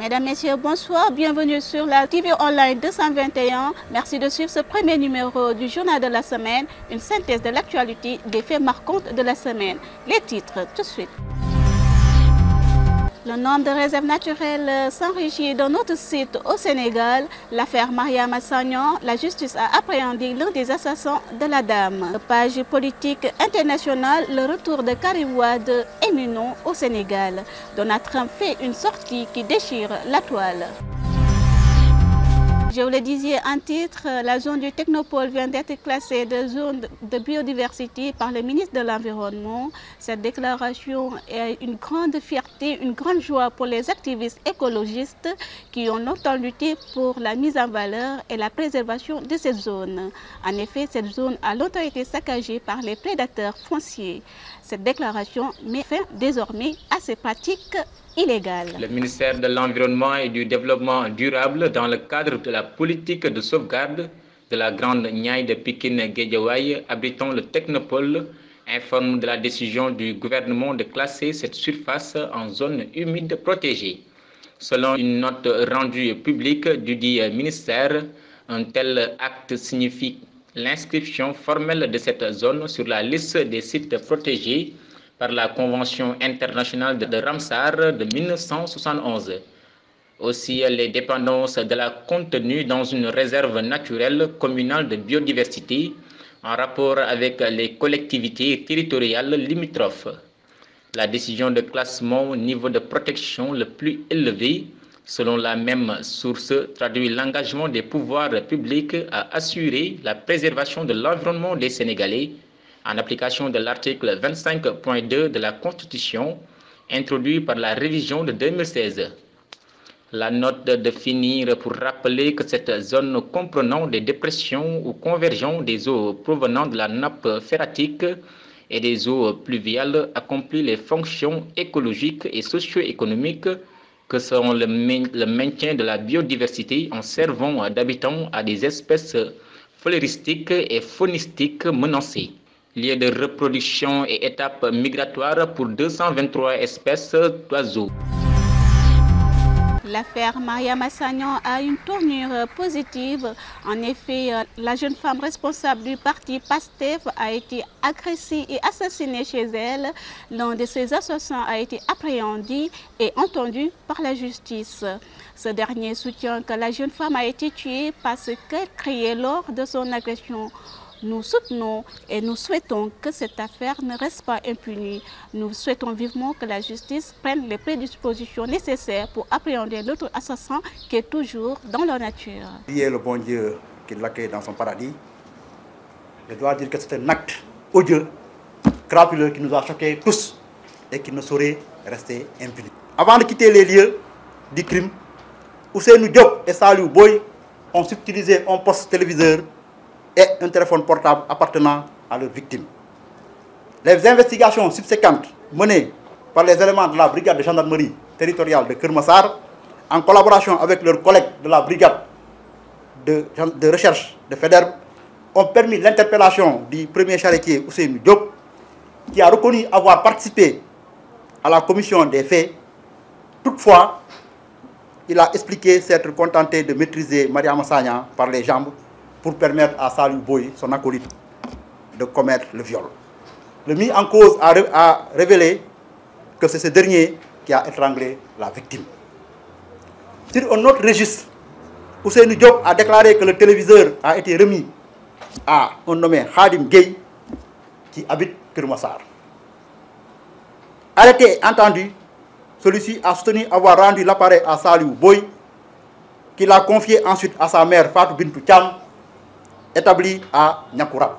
Mesdames, Messieurs, bonsoir. Bienvenue sur la TV Online 221. Merci de suivre ce premier numéro du Journal de la semaine, une synthèse de l'actualité des faits marquants de la semaine. Les titres, tout de suite. Le nombre de réserves naturelles s'enrichit dans notre site au Sénégal. L'affaire Mariama Sagnon, la justice a appréhendé l'un des assassins de la dame. Page politique internationale, le retour de Karim Wade éminent au Sénégal. Donald Trump fait une sortie qui déchire la toile. Je vous le disais en titre, la zone du Technopole vient d'être classée de zone de biodiversité par le ministre de l'Environnement. Cette déclaration est une grande fierté, une grande joie pour les activistes écologistes qui ont longtemps lutté pour la mise en valeur et la préservation de cette zone. En effet, cette zone a longtemps été saccagée par les prédateurs fonciers. Cette déclaration met fin désormais à ces pratiques illégales. Le ministère de l'Environnement et du Développement durable, dans le cadre de la politique de sauvegarde de la Grande Niaï de Pikine-Guédiawaye, abritant le Technopole, informe de la décision du gouvernement de classer cette surface en zone humide protégée. Selon une note rendue publique du dit ministère, un tel acte signifie l'inscription formelle de cette zone sur la liste des sites protégés par la Convention internationale de Ramsar de 1971. Aussi, les dépendances de la contenue dans une réserve naturelle communale de biodiversité en rapport avec les collectivités territoriales limitrophes. La décision de classement au niveau de protection le plus élevé, selon la même source, traduit l'engagement des pouvoirs publics à assurer la préservation de l'environnement des Sénégalais en application de l'article 25.2 de la Constitution, introduit par la révision de 2016. La note de finir pour rappeler que cette zone comprenant des dépressions ou convergents des eaux provenant de la nappe phréatique et des eaux pluviales accomplit les fonctions écologiques et socio-économiques que seront le maintien de la biodiversité en servant d'habitants à des espèces floristiques et faunistiques menacées. Lieu de reproduction et étape migratoire pour 223 espèces d'oiseaux. L'affaire Mariama Sagnon a une tournure positive. En effet, la jeune femme responsable du parti PASTEF a été agressée et assassinée chez elle. L'un de ses assassins a été appréhendé et entendu par la justice. Ce dernier soutient que la jeune femme a été tuée parce qu'elle criait lors de son agression. Nous soutenons et nous souhaitons que cette affaire ne reste pas impunie. Nous souhaitons vivement que la justice prenne les prédispositions nécessaires pour appréhender l'autre assassin qui est toujours dans la nature. Priez le bon Dieu qui l'accueille dans son paradis. Je dois dire que c'est un acte odieux, crapuleux qui nous a choqués tous et qui ne saurait rester impuni. Avant de quitter les lieux du crime, Ousseynou Diop et Saliou Boy ont subtilisé un poste téléviseur et un téléphone portable appartenant à leurs victimes. Les investigations subséquentes menées par les éléments de la brigade de gendarmerie territoriale de Kermassar, en collaboration avec leurs collègues de la brigade de recherche de FEDERB, ont permis l'interpellation du premier charretier Ousseynou Diop, qui a reconnu avoir participé à la commission des faits. Toutefois, il a expliqué s'être contenté de maîtriser Mariama Sagnon par les jambes pour permettre à Saliou Boy, son acolyte, de commettre le viol. Le mis en cause a révélé que c'est ce dernier qui a étranglé la victime. Sur un autre registre, Ousseynou Diop a déclaré que le téléviseur a été remis à un nommé Khadim Gueye qui habite Kermassar. Arrêté et entendu, celui-ci a soutenu avoir rendu l'appareil à Saliou Boy, qui l'a confié ensuite à sa mère Fatou Bintou Thiam, établi à Niakourab.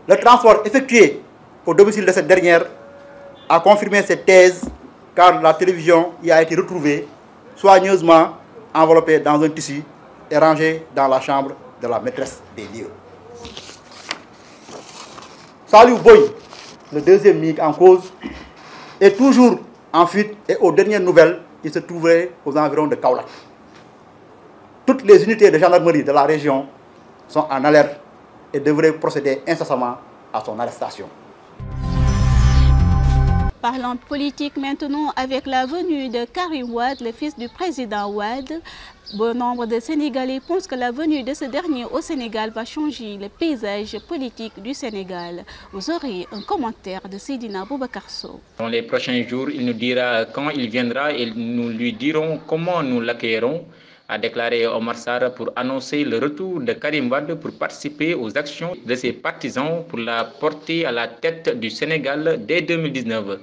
Le transport effectué au domicile de cette dernière a confirmé cette thèse car la télévision y a été retrouvée soigneusement enveloppée dans un tissu et rangée dans la chambre de la maîtresse des lieux. Saliou Boy, le deuxième mis en cause, est toujours en fuite et aux dernières nouvelles, il se trouvait aux environs de Kaolack. Toutes les unités de gendarmerie de la région sont en alerte et devraient procéder incessamment à son arrestation. Parlons politique maintenant avec la venue de Karim Wade, le fils du président Wade. Bon nombre de Sénégalais pensent que la venue de ce dernier au Sénégal va changer le paysage politique du Sénégal. Vous aurez un commentaire de Seydina Boubacar Sow. Dans les prochains jours, il nous dira quand il viendra et nous lui dirons comment nous l'accueillerons, a déclaré Omar Sarr pour annoncer le retour de Karim Wade pour participer aux actions de ses partisans pour la porter à la tête du Sénégal dès 2019.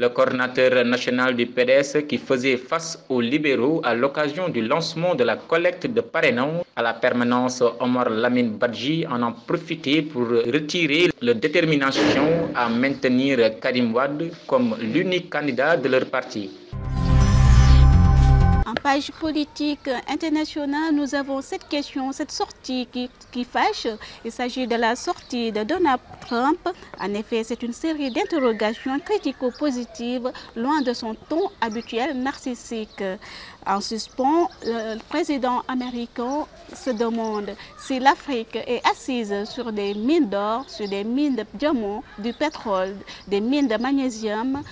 Le coordinateur national du PDS qui faisait face aux libéraux à l'occasion du lancement de la collecte de parrainage à la permanence Omar Lamine Badji en a profité pour retirer leur détermination à maintenir Karim Wade comme l'unique candidat de leur parti. En page politique internationale, nous avons cette question, cette sortie qui fâche. Il s'agit de la sortie de Donald Trump. En effet, c'est une série d'interrogations critico-positives, loin de son ton habituel narcissique. En suspens, le président américain se demande si l'Afrique est assise sur des mines d'or, sur des mines de diamants, du pétrole, des mines de magnésium,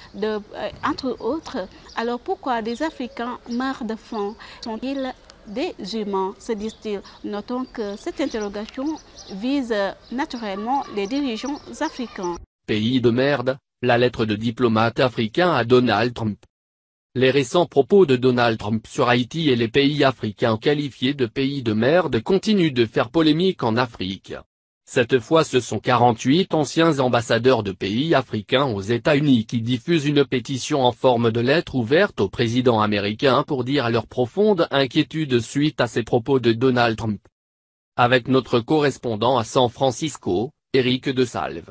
entre autres. Alors pourquoi des Africains meurent de faim? Sont-ils des humains, se disent-ils? Notons que cette interrogation vise naturellement les dirigeants africains. Pays de merde, la lettre de diplomate africain à Donald Trump. Les récents propos de Donald Trump sur Haïti et les pays africains qualifiés de pays de merde continuent de faire polémique en Afrique. Cette fois ce sont 48 anciens ambassadeurs de pays africains aux États-Unis qui diffusent une pétition en forme de lettre ouverte au président américain pour dire leur profonde inquiétude suite à ces propos de Donald Trump. Avec notre correspondant à San Francisco, Eric de Salve.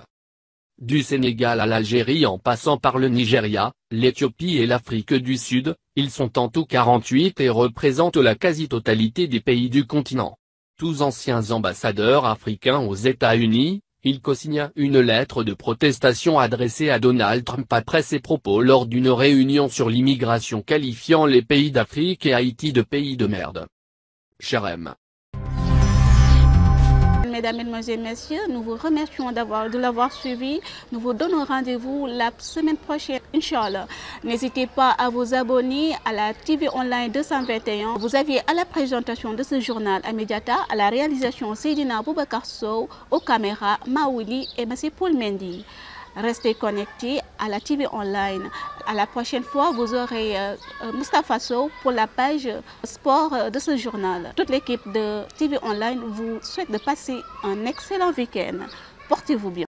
Du Sénégal à l'Algérie en passant par le Nigeria, l'Éthiopie et l'Afrique du Sud, ils sont en tout 48 et représentent la quasi-totalité des pays du continent. Tous anciens ambassadeurs africains aux États-Unis, ils co-signent une lettre de protestation adressée à Donald Trump après ses propos lors d'une réunion sur l'immigration qualifiant les pays d'Afrique et Haïti de pays de merde. Cher M. Mesdames, Mesdemoiselles, Messieurs, nous vous remercions de l'avoir suivi. Nous vous donnons rendez-vous la semaine prochaine, Inch'Allah. N'hésitez pas à vous abonner à la TV Online 221. Vous aviez à la présentation de ce journal Amediata, à la réalisation Seydina Boubacar Sow, aux caméras Maouli et M. Paul Mendy. Restez connectés à la TV Online. À la prochaine fois, vous aurez Moustapha Sow pour la page sport de ce journal. Toute l'équipe de TV Online vous souhaite de passer un excellent week-end. Portez-vous bien.